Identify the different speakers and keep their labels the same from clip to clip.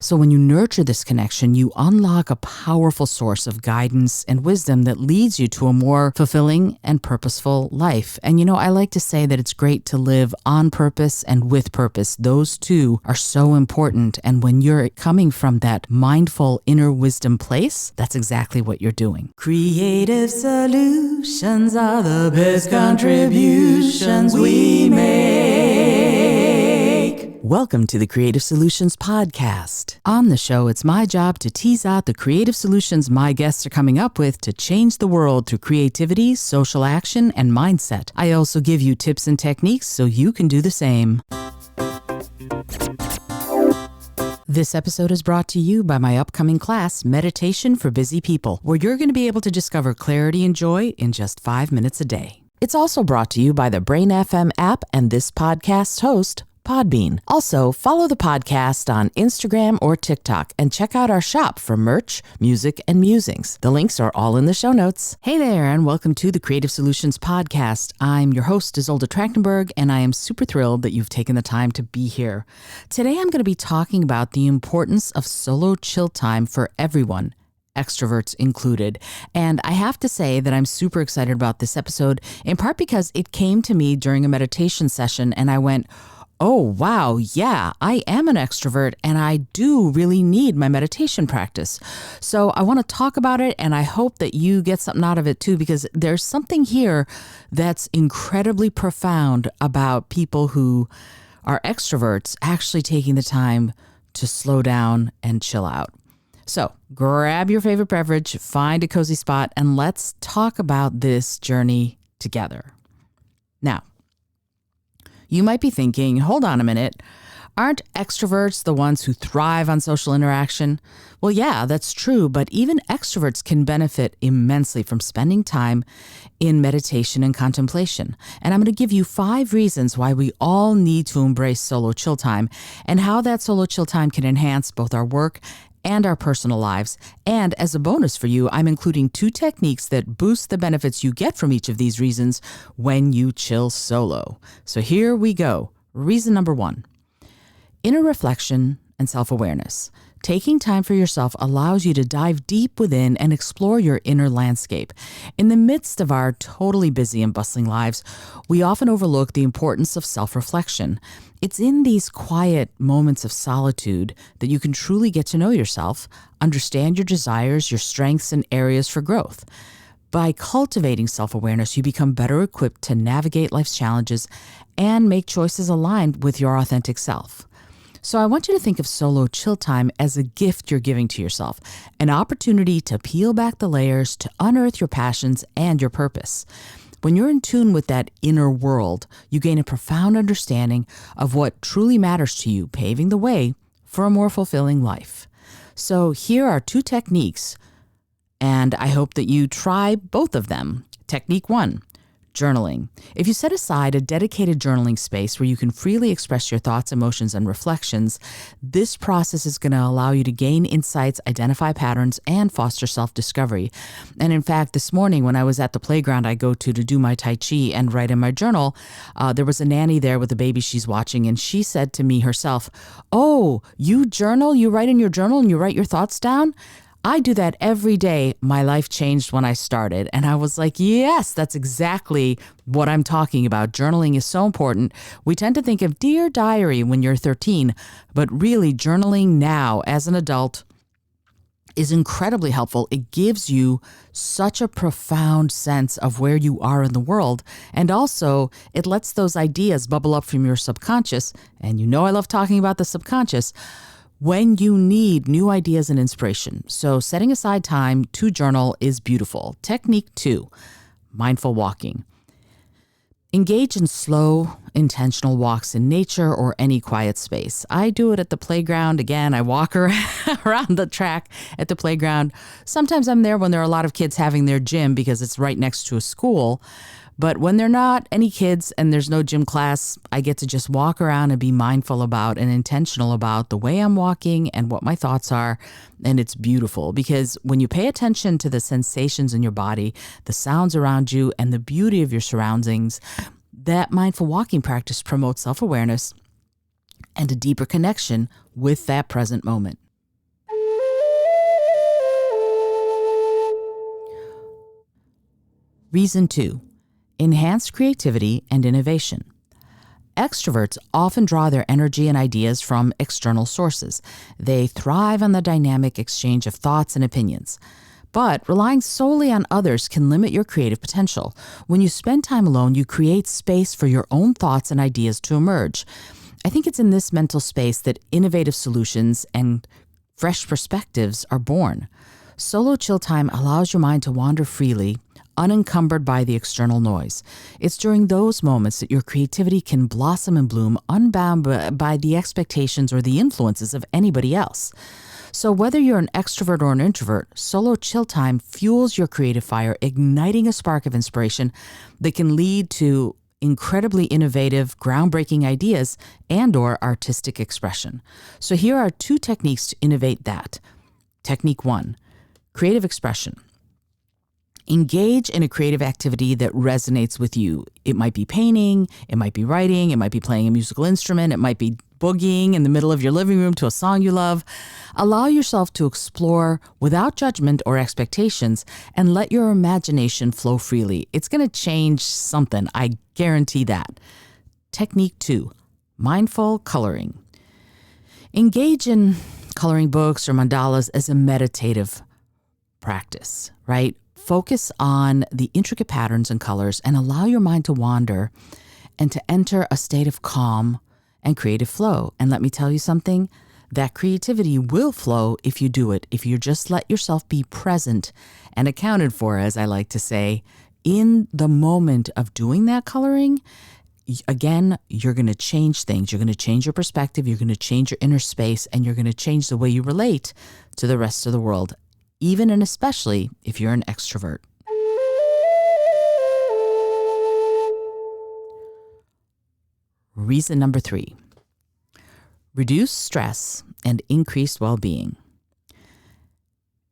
Speaker 1: So when you nurture this connection, you unlock a powerful source of guidance and wisdom that leads you to a more fulfilling and purposeful life. And I like to say that it's great to live on purpose and with purpose. Those two are so important. And when you're coming from that mindful inner wisdom place, that's exactly what you're doing. Creative solutions are the best contributions we make. Welcome to the Creative Solutions Podcast. On the show, it's my job to tease out the creative solutions my guests are coming up with to change the world through creativity, social action, and mindset. I also give you tips and techniques so you can do the same. This episode is brought to you by my upcoming class, Meditation for Busy People, where you're going to be able to discover clarity and joy in just 5 minutes a day. It's also brought to you by the Brain FM app and this podcast's host, Podbean. Also, follow the podcast on Instagram or TikTok and check out our shop for merch, music, and musings. The links are all in the show notes. Hey there, and welcome to the Creative Solutions Podcast. I'm your host, Izolda Trachtenberg, and I am super thrilled that you've taken the time to be here. Today, I'm going to be talking about the importance of solo chill time for everyone, extroverts included. And I have to say that I'm super excited about this episode, in part because it came to me during a meditation session, and I went, oh, wow, yeah, I am an extrovert and I do really need my meditation practice. So I want to talk about it, and I hope that you get something out of it too, because there's something here that's incredibly profound about people who are extroverts actually taking the time to slow down and chill out. So grab your favorite beverage, find a cozy spot, and let's talk about this journey together. Now, you might be thinking, hold on a minute, aren't extroverts the ones who thrive on social interaction? Well, yeah, that's true, but even extroverts can benefit immensely from spending time in meditation and contemplation. And I'm going to give you 5 reasons why we all need to embrace solo chill time and how that solo chill time can enhance both our work and our personal lives. And as a bonus for you, I'm including 2 techniques that boost the benefits you get from each of these reasons when you chill solo. So here we go. Reason number 1, inner reflection and self-awareness. Taking time for yourself allows you to dive deep within and explore your inner landscape. In the midst of our totally busy and bustling lives, we often overlook the importance of self-reflection. It's in these quiet moments of solitude that you can truly get to know yourself, understand your desires, your strengths, and areas for growth. By cultivating self-awareness, you become better equipped to navigate life's challenges and make choices aligned with your authentic self. So I want you to think of solo chill time as a gift you're giving to yourself, an opportunity to peel back the layers, to unearth your passions and your purpose. When you're in tune with that inner world, you gain a profound understanding of what truly matters to you, paving the way for a more fulfilling life. So here are 2 techniques, and I hope that you try both of them. Technique 1. Journaling. If you set aside a dedicated journaling space where you can freely express your thoughts, emotions, and reflections, this process is going to allow you to gain insights, identify patterns, and foster self-discovery. And in fact, this morning when I was at the playground I go to do my Tai Chi and write in my journal, there was a nanny there with a baby she's watching, and she said to me herself, "Oh, you journal? You write in your journal and you write your thoughts down?" I do that every day. My life changed when I started. And I was like, yes, that's exactly what I'm talking about. Journaling is so important. We tend to think of Dear Diary when you're 13, but really journaling now as an adult is incredibly helpful. It gives you such a profound sense of where you are in the world. And also it lets those ideas bubble up from your subconscious. And I love talking about the subconscious when you need new ideas and inspiration. So setting aside time to journal is beautiful. Technique 2, mindful walking. Engage in slow, intentional walks in nature or any quiet space. I do it at the playground. Again, I walk around the track at the playground. Sometimes I'm there when there are a lot of kids having their gym because it's right next to a school. But when there are not any kids and there's no gym class, I get to just walk around and be mindful about and intentional about the way I'm walking and what my thoughts are. And it's beautiful because when you pay attention to the sensations in your body, the sounds around you, and the beauty of your surroundings, that mindful walking practice promotes self-awareness and a deeper connection with that present moment. Reason 2, enhanced creativity and innovation. Extroverts often draw their energy and ideas from external sources. They thrive on the dynamic exchange of thoughts and opinions. But relying solely on others can limit your creative potential. When you spend time alone, you create space for your own thoughts and ideas to emerge. I think it's in this mental space that innovative solutions and fresh perspectives are born. Solo chill time allows your mind to wander freely, unencumbered by the external noise. It's during those moments that your creativity can blossom and bloom, unbound by the expectations or the influences of anybody else. So whether you're an extrovert or an introvert, solo chill time fuels your creative fire, igniting a spark of inspiration that can lead to incredibly innovative, groundbreaking ideas and/or artistic expression. So here are 2 techniques to innovate that. Technique 1, creative expression. Engage in a creative activity that resonates with you. It might be painting, it might be writing, it might be playing a musical instrument, it might be boogieing in the middle of your living room to a song you love. Allow yourself to explore without judgment or expectations and let your imagination flow freely. It's going to change something, I guarantee that. Technique 2, mindful coloring. Engage in coloring books or mandalas as a meditative practice, right? Focus on the intricate patterns and colors and allow your mind to wander and to enter a state of calm and creative flow. And let me tell you something, that creativity will flow if you do it, if you just let yourself be present and accounted for, as I like to say, in the moment of doing that coloring. Again, you're going to change things. You're going to change your perspective. You're going to change your inner space, and you're going to change the way you relate to the rest of the world, even and especially if you're an extrovert. Reason number 3, reduce stress and increase well-being.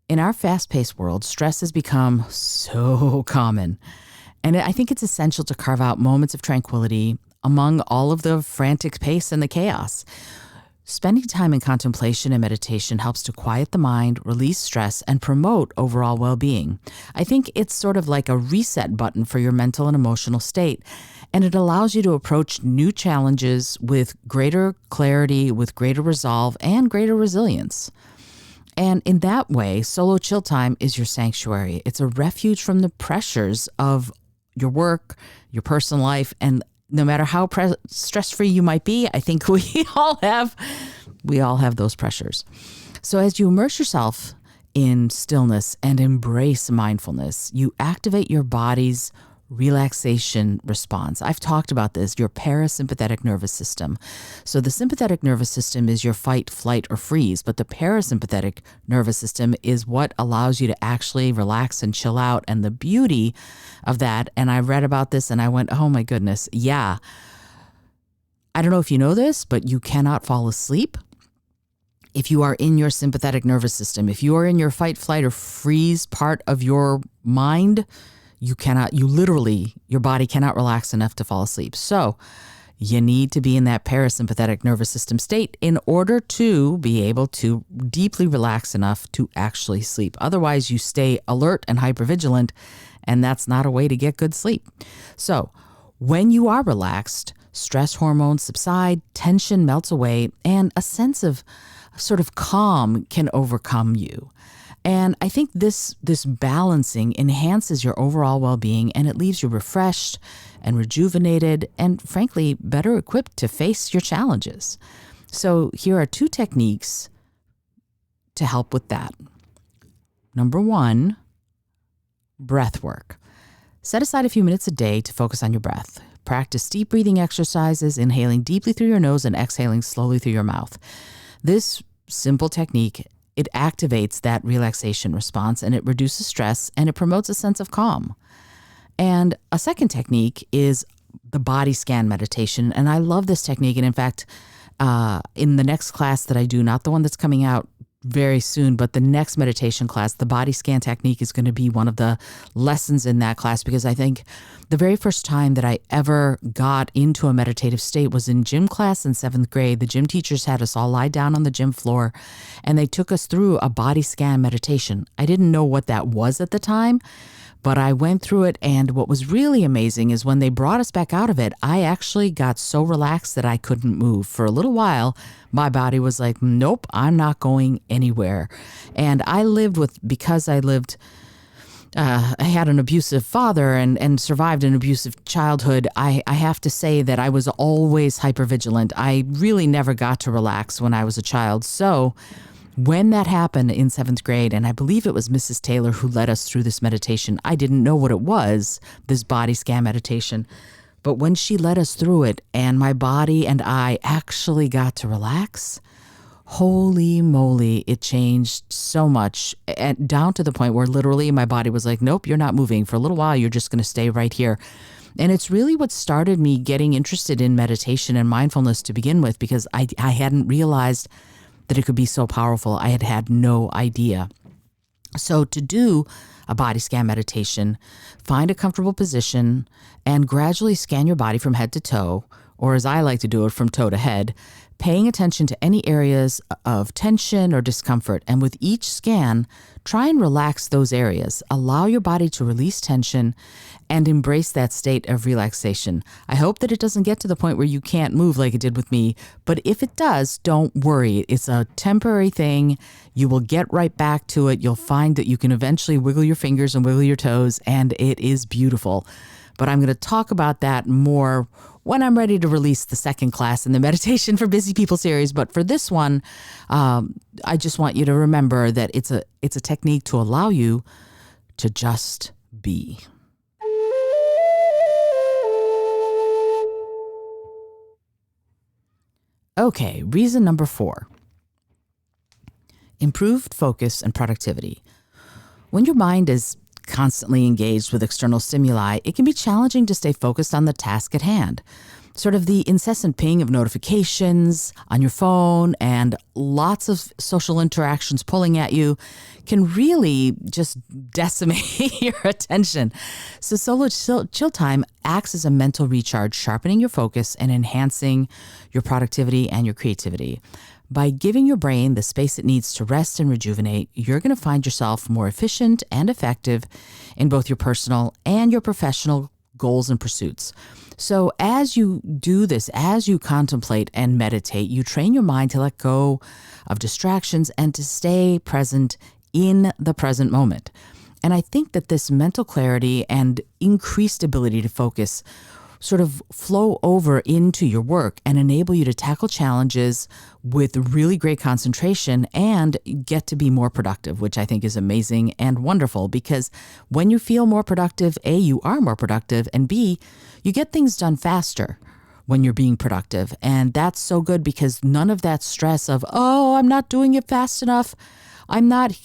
Speaker 1: In our fast-paced world, stress has become so common, and I think it's essential to carve out moments of tranquility among all of the frantic pace and the chaos. Spending time in contemplation and meditation helps to quiet the mind, release stress, and promote overall well-being. I think it's sort of like a reset button for your mental and emotional state, and it allows you to approach new challenges with greater clarity, with greater resolve, and greater resilience. And in that way, solo chill time is your sanctuary. It's a refuge from the pressures of your work, your personal life, and no matter how stress-free you might be, I think we all have those pressures. So as you immerse yourself in stillness and embrace mindfulness, you activate your body's relaxation response. I've talked about this, your parasympathetic nervous system. So the sympathetic nervous system is your fight, flight, or freeze, but the parasympathetic nervous system is what allows you to actually relax and chill out. And the beauty of that, and I read about this and I went, oh my goodness, yeah. I don't know if you know this, but you cannot fall asleep if you are in your sympathetic nervous system. If you are in your fight, flight, or freeze part of your mind, your body cannot relax enough to fall asleep. So you need to be in that parasympathetic nervous system state in order to be able to deeply relax enough to actually sleep. Otherwise, you stay alert and hypervigilant, and that's not a way to get good sleep. So when you are relaxed, stress hormones subside, tension melts away, and a sense of sort of calm can overcome you. And I think this balancing enhances your overall well-being, and it leaves you refreshed and rejuvenated and, frankly, better equipped to face your challenges. So here are 2 techniques to help with that. Number 1, breath work. Set aside a few minutes a day to focus on your breath. Practice deep breathing exercises, inhaling deeply through your nose and exhaling slowly through your mouth. This simple technique, it activates that relaxation response, and it reduces stress, and it promotes a sense of calm. And a second technique is the body scan meditation. And I love this technique. And in fact, in the next class that I do, not the one that's coming out very soon, but the next meditation class, the body scan technique is going to be one of the lessons in that class, because I think the very first time that I ever got into a meditative state was in gym class in 7th grade. The gym teachers had us all lie down on the gym floor, and they took us through a body scan meditation. I didn't know what that was at the time, But I went through it, and what was really amazing is when they brought us back out of it, I actually got so relaxed that I couldn't move. For a little while, my body was like, nope, I'm not going anywhere. And because I had an abusive father and survived an abusive childhood, I have to say that I was always hypervigilant. I really never got to relax when I was a child. So when that happened in 7th grade, and I believe it was Mrs. Taylor who led us through this meditation, I didn't know what it was, this body scan meditation. But when she led us through it and my body and I actually got to relax, holy moly, it changed so much, and down to the point where literally my body was like, nope, you're not moving. For a little while, you're just going to stay right here. And it's really what started me getting interested in meditation and mindfulness to begin with, because I hadn't realized that it could be so powerful. I had no idea. So to do a body scan meditation, find a comfortable position and gradually scan your body from head to toe, or as I like to do it, from toe to head, paying attention to any areas of tension or discomfort. And with each scan, try and relax those areas. Allow your body to release tension and embrace that state of relaxation. I hope that it doesn't get to the point where you can't move like it did with me, but if it does, don't worry. It's a temporary thing. You will get right back to it. You'll find that you can eventually wiggle your fingers and wiggle your toes, and it is beautiful. But I'm going to talk about that more when I'm ready to release the second class in the Meditation for Busy People series. But for this one, I just want you to remember that it's a technique to allow you to just be. Okay, reason number 4. Improved focus and productivity. When your mind is constantly engaged with external stimuli, it can be challenging to stay focused on the task at hand. Sort of the incessant ping of notifications on your phone and lots of social interactions pulling at you can really just decimate your attention. So solo chill time acts as a mental recharge, sharpening your focus and enhancing your productivity and your creativity. By giving your brain the space it needs to rest and rejuvenate, you're going to find yourself more efficient and effective in both your personal and your professional goals and pursuits. So as you do this, as you contemplate and meditate, you train your mind to let go of distractions and to stay present in the present moment. And I think that this mental clarity and increased ability to focus sort of flow over into your work and enable you to tackle challenges with really great concentration and get to be more productive, which I think is amazing and wonderful, because when you feel more productive, A, you are more productive, and B, you get things done faster when you're being productive. And that's so good because none of that stress of, oh, I'm not doing it fast enough, I'm not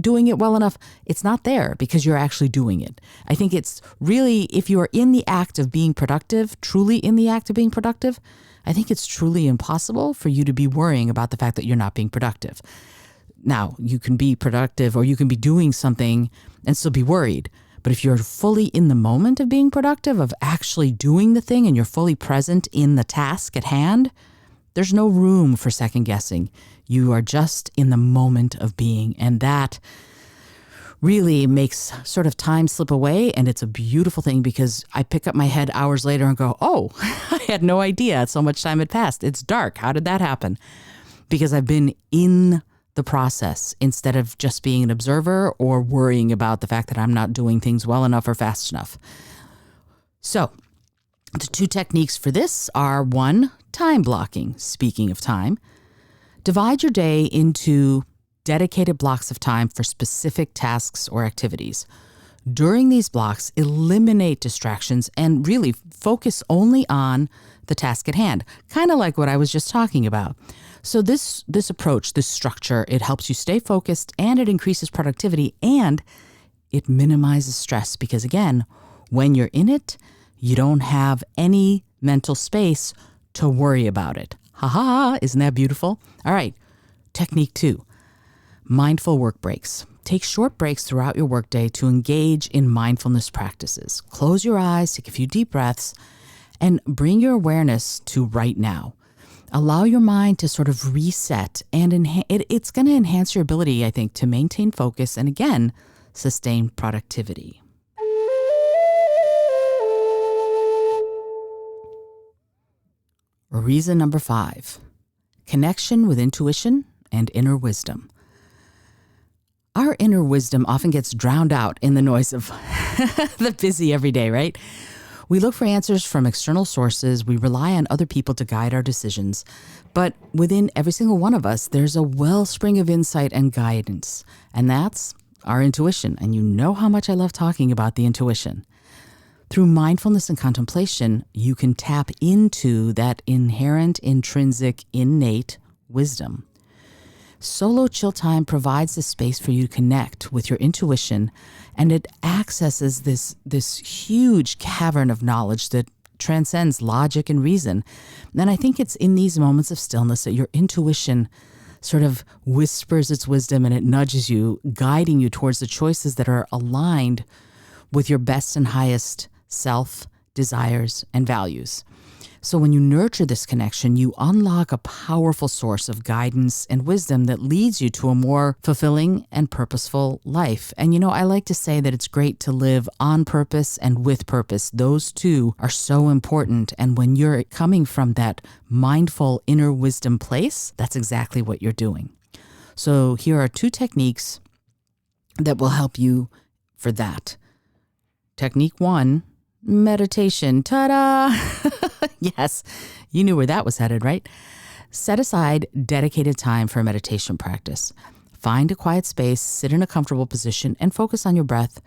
Speaker 1: doing it well enough. It's not there because you're actually doing it. I think it's really, if you are in the act of being productive, truly in the act of being productive, I think it's truly impossible for you to be worrying about the fact that you're not being productive. Now, you can be productive or you can be doing something and still be worried. But if you're fully in the moment of being productive, of actually doing the thing, and you're fully present in the task at hand, there's no room for second guessing. You are just in the moment of being. And that really makes sort of time slip away. And it's a beautiful thing because I pick up my head hours later and go, oh, I had no idea so much time had passed. It's dark. How did that happen? Because I've been in the process instead of just being an observer or worrying about the fact that I'm not doing things well enough or fast enough. So the 2 techniques for this are 1, time blocking. Speaking of time, divide your day into dedicated blocks of time for specific tasks or activities. During these blocks, eliminate distractions and really focus only on the task at hand, kind of like what I was just talking about. So this approach, this structure, it helps you stay focused and it increases productivity and it minimizes stress because, again, when you're in it, you don't have any mental space to worry about it. Ha ha, isn't that beautiful? All right, technique 2, mindful work breaks. Take short breaks throughout your workday to engage in mindfulness practices. Close your eyes, take a few deep breaths, and bring your awareness to right now. Allow your mind to sort of reset, and it's going to enhance your ability, I think, to maintain focus and, again, sustain productivity. Reason number 5, connection with intuition and inner wisdom. Our inner wisdom often gets drowned out in the noise of the busy everyday, right? We look for answers from external sources. We rely on other people to guide our decisions. But within every single one of us, there's a wellspring of insight and guidance. And that's our intuition. And you know how much I love talking about the intuition. Through mindfulness and contemplation, you can tap into that inherent, intrinsic, innate wisdom. Solo chill time provides the space for you to connect with your intuition, and it accesses this huge cavern of knowledge that transcends logic and reason. And I think it's in these moments of stillness that your intuition sort of whispers its wisdom, and it nudges you, guiding you towards the choices that are aligned with your best and highest self, desires, and values. So when you nurture this connection, you unlock a powerful source of guidance and wisdom that leads you to a more fulfilling and purposeful life. And I like to say that it's great to live on purpose and with purpose. Those two are so important. And when you're coming from that mindful inner wisdom place, that's exactly what you're doing. So here are 2 techniques that will help you for that. Technique 1, meditation. Ta-da! Yes, you knew where that was headed, right? Set aside dedicated time for a meditation practice. Find a quiet space, sit in a comfortable position, and focus on your breath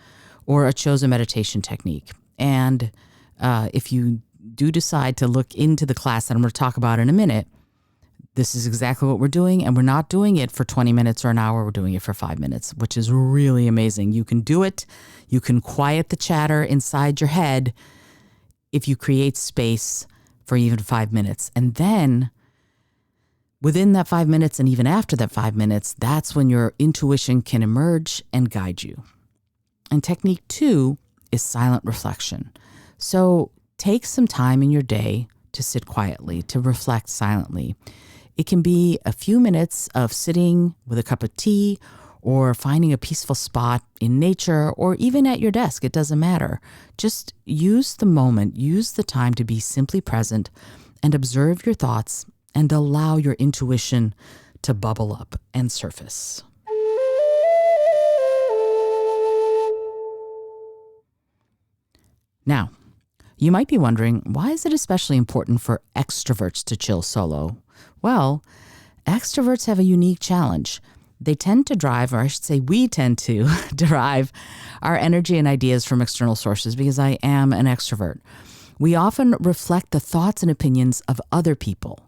Speaker 1: or a chosen meditation technique. And if you do decide to look into the class that I'm going to talk about in a minute, this is exactly what we're doing, and we're not doing it for 20 minutes or an hour. We're doing it for 5 minutes, which is really amazing. You can do it. You can quiet the chatter inside your head if you create space for even 5 minutes. And then within that 5 minutes and even after that 5 minutes, that's when your intuition can emerge and guide you. And technique 2 is silent reflection. So take some time in your day to sit quietly, to reflect silently. It can be a few minutes of sitting with a cup of tea or finding a peaceful spot in nature or even at your desk. It doesn't matter. Just use the moment, use the time to be simply present and observe your thoughts and allow your intuition to bubble up and surface. Now, you might be wondering, why is it especially important for extroverts to chill solo? Well, extroverts have a unique challenge. They tend to drive, or I should say we tend to derive our energy and ideas from external sources because I am an extrovert. We often reflect the thoughts and opinions of other people.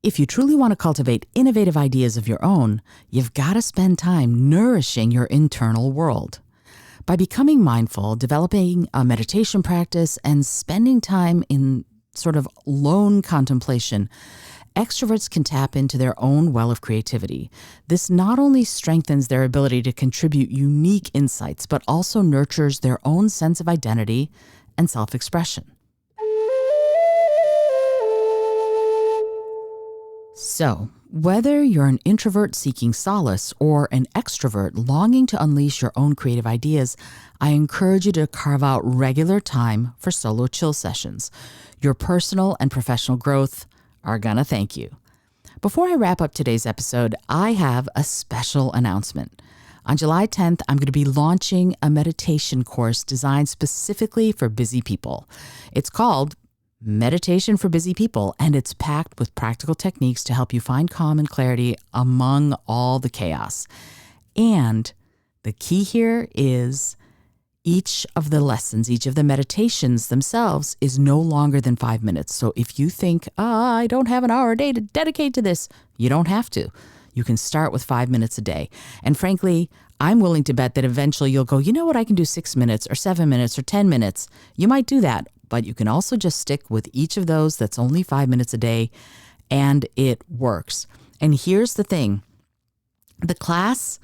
Speaker 1: If you truly want to cultivate innovative ideas of your own, you've got to spend time nourishing your internal world. By becoming mindful, developing a meditation practice, and spending time in sort of lone contemplation, extroverts can tap into their own well of creativity. This not only strengthens their ability to contribute unique insights, but also nurtures their own sense of identity and self-expression. So, whether you're an introvert seeking solace or an extrovert longing to unleash your own creative ideas, I encourage you to carve out regular time for solo chill sessions. Your personal and professional growth are gonna thank you. Before I wrap up today's episode, I have a special announcement. On July 10th, I'm going to be launching a meditation course designed specifically for busy people. It's called Meditation for Busy People, and it's packed with practical techniques to help you find calm and clarity among all the chaos. And the key here is each of the lessons, each of the meditations themselves is no longer than 5 minutes. So if you think, I don't have an hour a day to dedicate to this, you don't have to. You can start with 5 minutes a day. And frankly, I'm willing to bet that eventually you'll go, you know what, I can do 6 minutes or 7 minutes or 10 minutes. You might do that, but you can also just stick with each of those that's only 5 minutes a day, and it works. And here's the thing. The class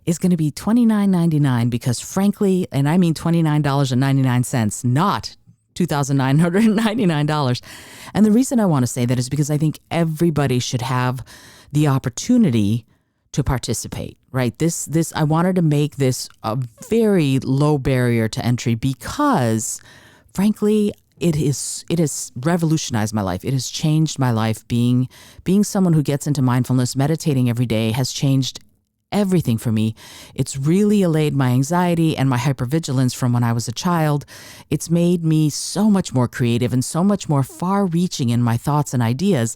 Speaker 1: is going to be $29.99 because frankly, and I mean $29.99, not $2,999. And the reason I want to say that is because I think everybody should have the opportunity to participate, right? This I wanted to make this a very low barrier to entry because frankly, it has revolutionized my life. It has changed my life. Being someone who gets into mindfulness, meditating every day has changed everything for me. It's really allayed my anxiety and my hypervigilance from when I was a child. It's made me so much more creative and so much more far-reaching in my thoughts and ideas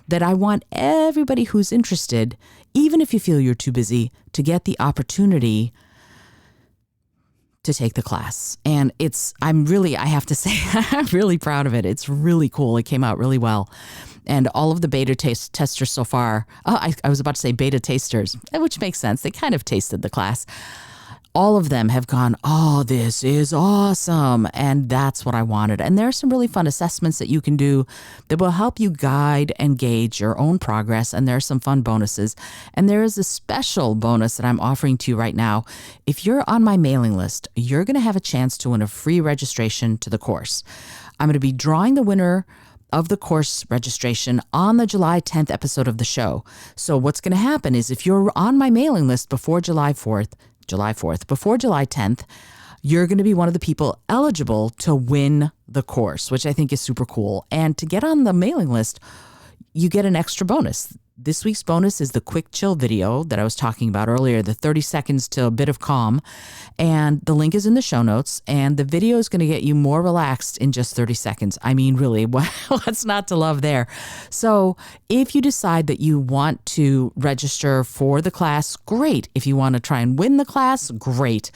Speaker 1: that I want everybody who's interested, even if you feel you're too busy, to get the opportunity to take the class. And I have to say, I'm really proud of it. It's really cool. It came out really well. And all of the beta testers so far, I was about to say beta tasters, which makes sense. They kind of tasted the class. All of them have gone, oh, this is awesome. And that's what I wanted. And there are some really fun assessments that you can do that will help you guide and gauge your own progress. And there are some fun bonuses. And there is a special bonus that I'm offering to you right now. If you're on my mailing list, you're going to have a chance to win a free registration to the course. I'm going to be drawing the winner of the course registration on the July 10th episode of the show. So what's going to happen is if you're on my mailing list before July 4th, before July 10th, you're going to be one of the people eligible to win the course, which I think is super cool. And to get on the mailing list, you get an extra bonus. This week's bonus is the quick chill video that I was talking about earlier, the 30 seconds to a bit of calm. And the link is in the show notes. And the video is going to get you more relaxed in just 30 seconds. I mean, really, what's not to love there? So if you decide that you want to register for the class, great. If you want to try and win the class, great.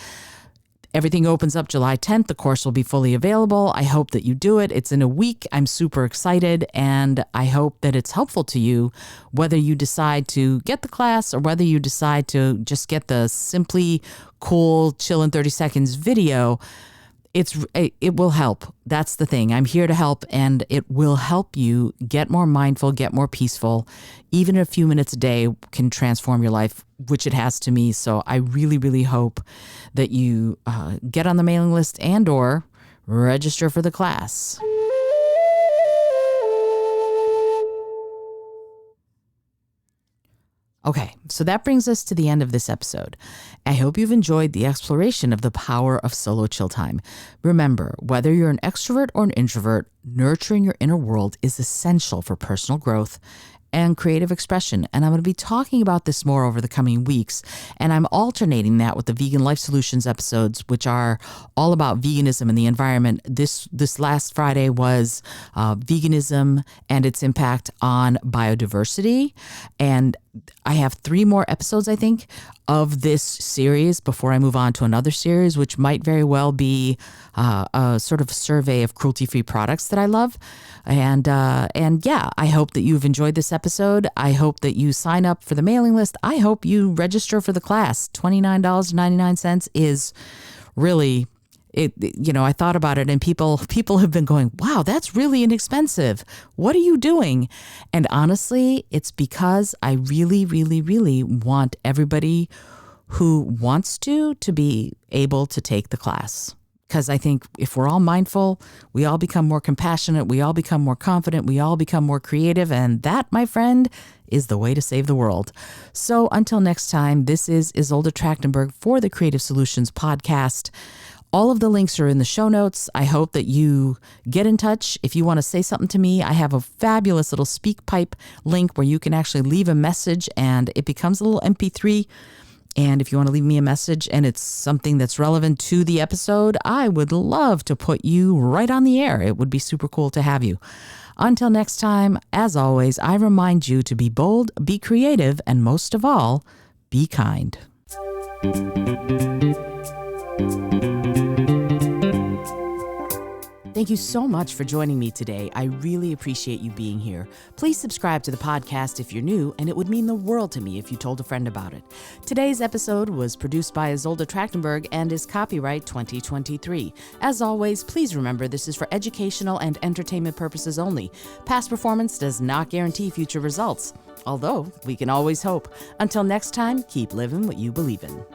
Speaker 1: Everything opens up July 10th. The course will be fully available. I hope that you do it. It's in a week. I'm super excited, and I hope that it's helpful to you, whether you decide to get the class or whether you decide to just get the simply cool chill in 30 seconds video. It will help. That's the thing. I'm here to help, and it will help you get more mindful, get more peaceful. Even a few minutes a day can transform your life, which it has to me. So I really, really hope that you get on the mailing list and or register for the class. Okay, so that brings us to the end of this episode. I hope you've enjoyed the exploration of the power of solo chill time. Remember, whether you're an extrovert or an introvert, nurturing your inner world is essential for personal growth and creative expression. And I'm going to be talking about this more over the coming weeks. And I'm alternating that with the Vegan Life Solutions episodes, which are all about veganism and the environment. This last Friday was veganism and its impact on biodiversity. And I have 3 more episodes, I think, of this series before I move on to another series, which might very well be a sort of survey of cruelty-free products that I love. And yeah, I hope that you've enjoyed this episode. I hope that you sign up for the mailing list. I hope you register for the class. $29.99 is really... I thought about it, and people have been going, wow, that's really inexpensive. What are you doing? And honestly, it's because I really, really, really want everybody who wants to be able to take the class. Because I think if we're all mindful, we all become more compassionate, we all become more confident, we all become more creative. And that, my friend, is the way to save the world. So until next time, this is Izolda Trachtenberg for the Creative Solutions Podcast. All of the links are in the show notes. I hope that you get in touch. If you want to say something to me, I have a fabulous little SpeakPipe link where you can actually leave a message and it becomes a little MP3. And if you want to leave me a message and it's something that's relevant to the episode, I would love to put you right on the air. It would be super cool to have you. Until next time, as always, I remind you to be bold, be creative, and most of all, be kind. Thank you so much for joining me today. I really appreciate you being here. Please subscribe to the podcast if you're new, and it would mean the world to me if you told a friend about it. Today's episode was produced by Izolda Trachtenberg and is copyright 2023. As always, please remember this is for educational and entertainment purposes only. Past performance does not guarantee future results, although we can always hope. Until next time, keep living what you believe in.